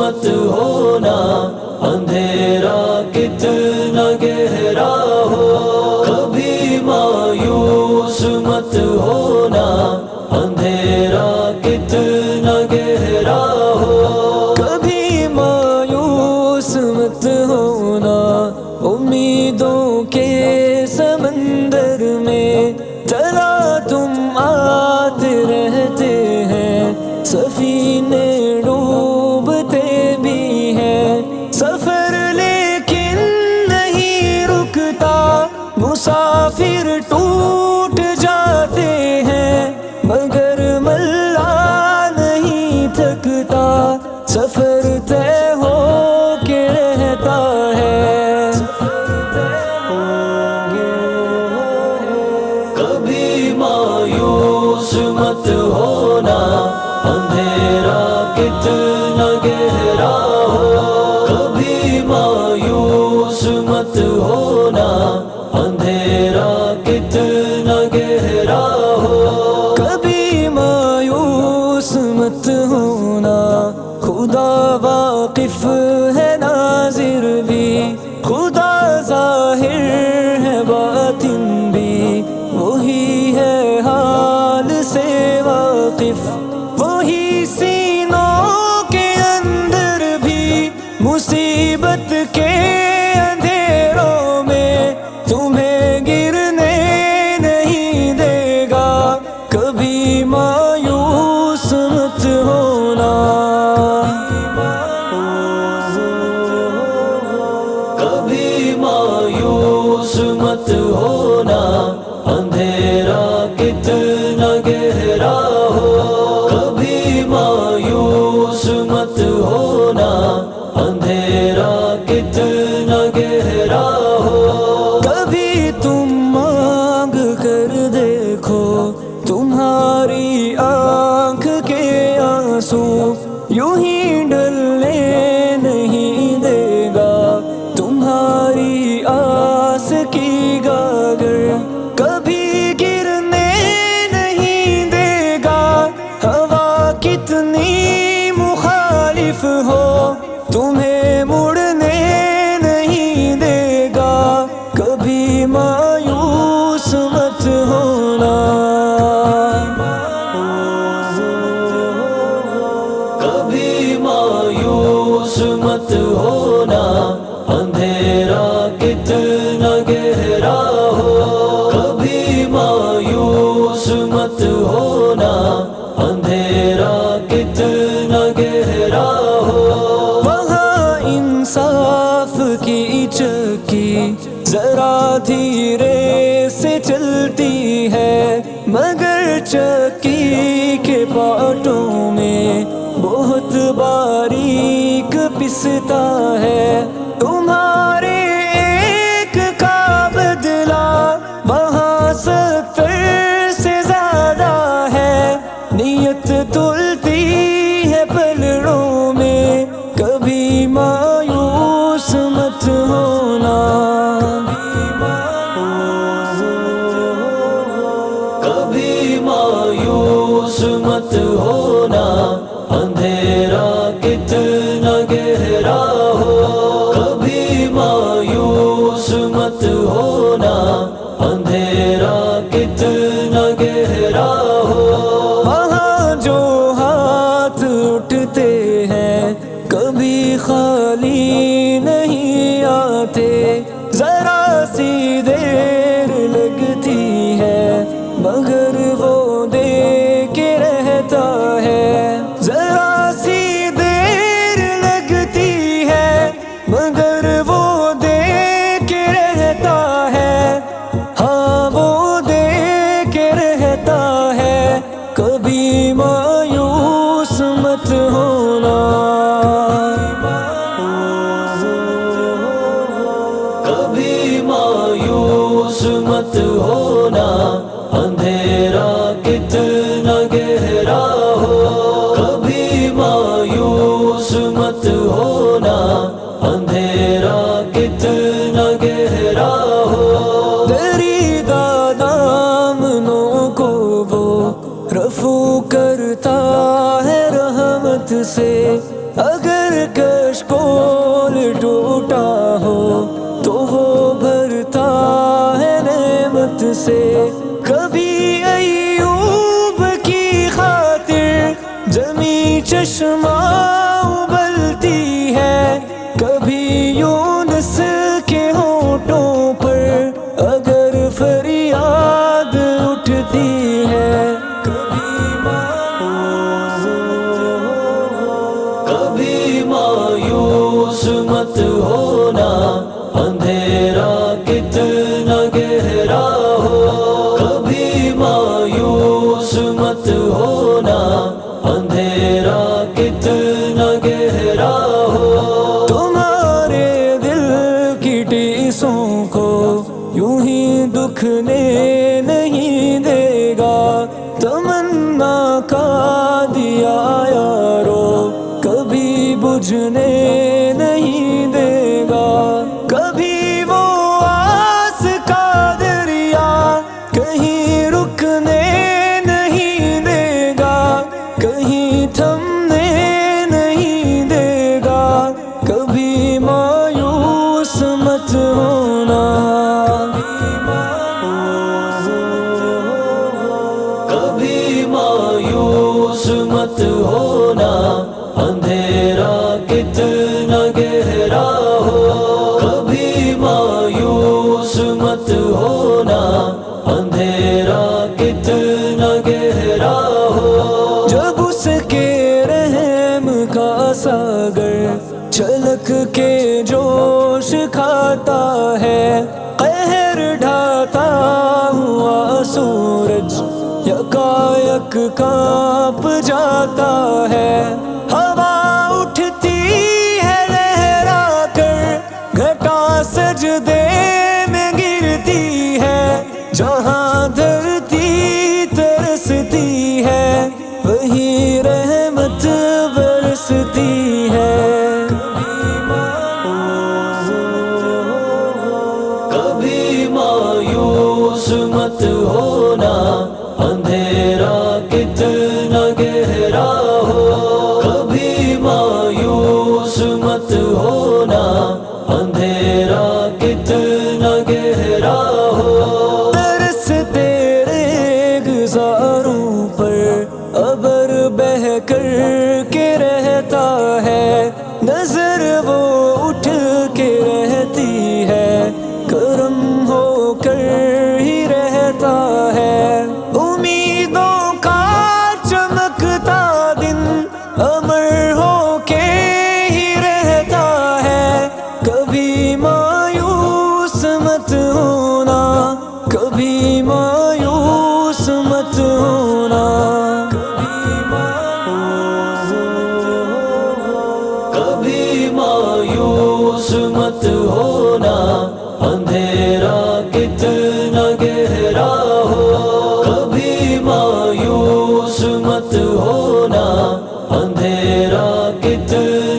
مت ہونا، اندھیرا کتنا گہرا ہو، کبھی مایوس مت ہونا، اندھیرا کتنا گہرا ہو، کبھی مایوس مت ہونا، امیدوں کے سمندر میں چلا تم آتے رہتے ہیں، سفینے ڈوبتے بھی ہیں، سفر لیکن نہیں رکتا، مسافر ٹوٹ جاتے ہیں، مگر ملا نہیں تھکتا، سفر طے ہو کے رہتا ہے، کبھی مایوس مت ہونا، اندھیرا کتنا گہرا ہو، کبھی مایوس مت ہونا، اندھیرا کتنا گہرا ہو، کبھی مایوس مت ہونا، خدا واقف ہے ناظر بھی، خدا ظاہر ہے باطن بھی، وہی ہے حال سے واقف، وہی سینوں کے اندر بھی، مصیبت کے اندھیروں میں تمہیں گرنے نہیں دے گا، کبھی مایوس مت ہونا، کبھی مایوس مت ہونا، اندھیرا کتنا گہرا ہو، کبھی مایوس مت ہونا، اندھیرا کتنا گہرا ہو، کبھی تم مانگ کر دیکھو، تمہاری آنکھ کے آنسو یوں ہی ڈلنے نہیں دے گا، تمہاری آس کی گاگر کبھی گرنے نہیں دے گا، ہوا کتنی مخالف ہو تمہیں مڑنے نہیں دے گا، کبھی مایوس مت ہونا، کبھی مایوس مت ہونا، اندھیرا کتنا گہرا ہو، کبھی مایوس مت ہونا، اندھیرا کتنا گہرا ہو، وہاں انصاف کی چکی ذرا دھیرے سے چلتی ہے، مگر چکی کے پاٹوں میں بہت باریک پستا ہے، تمہارے ایک کا بدلہ وہاں 70 سے زیادہ ہے، نیت تلتی ہے پلڑوں میں، کبھی مایوس مت ہونا، کبھی مایوس مت ہونا، اندھیرا کتنا گہرا ہو، کبھی مایوس مت ہونا، اندھیرا کتنا گہرا ہو، وہاں جو ہاتھ اٹھتے ہیں کبھی خالی نہیں آتے، ذرا سی دیر لگتی ہے مگر وہ دے کے رہتا ہے، ذرا سی دیر لگتی ہے مگر وہ دے کے رہتا ہے، ہاں وہ دے کے رہتا ہے، کبھی مایوس مت ہونا، کبھی مایوس مت ہونا، اندھیرا کتنا گہرا ہو، کبھی مایوس مت ہونا، اندھیرا کتنا گہرا ہو، دریدہ دامنوں کو وہ رفو کرتا ہے رحمت سے، اگر دلکش کول ٹوٹا ہو تو وہ بھرتا ہے نعمت سے. کبھی ایوب کی خاطر جمی چشمہ ابلتی ہے, کبھی یونس کے ہونٹوں پر اگر فریاد اٹھتی ہے. کبھی مایوس مت ہونا, اندھیرا کتنا گہرا ہو. کبھی مایوس مت ہونا, اندھیرا کتنا گہرا ہو. تمہارے دل کی ٹیسوں کو یوں ہی دکھنے نہیں دے گا. تمنا کا دیا یارو کبھی بجھنے نہیں دے گا. کبھی وہ آس کا دریا کہیں رکنے نہیں دے گا, کہیں تھمنے نہیں دے گا. کبھی مایوس مت ہونا, کبھی مایوس مت ہونا, اندھیرا کتنا گہرا ہو. کبھی مایوس مت ہونا, اندھیرا کتنا گہرا ہو. جب اس کے رحم کا ساگر چھلک کے جوش کھاتا ہے, قہر ڈھاتا ہوا سورج یکایک کانپ جاتا ہے. ہوا اٹھتی ہے لہرا کر, گھٹا سجدے میں گرتی ہے. جہاں دھرتی ترستی ہے وہی رحمت برستی ہے. کبھی مایوس مت ہونا, اندھیرا کتنا گہرا ہو. کبھی مایوس مت ہونا, اندھیرا کتنا گہرا ہو. ترس تیرے گزاروں پر ابر بہہ کر کے رہتا ہے, نظر وہ اٹھ کے رہتی ہے, کرم ہو کر ہی رہتا ہے. امیدوں کا چمکتا دن امر ہو کے ہی رہتا ہے. کبھی مایوس مت ہونا, کبھی مایوس مت ہونا, کبھی مایوس مت ہونا, اندھیرا کتنا گہرا ہو. کبھی مایوس مت ہونا, اندھیرا کتنا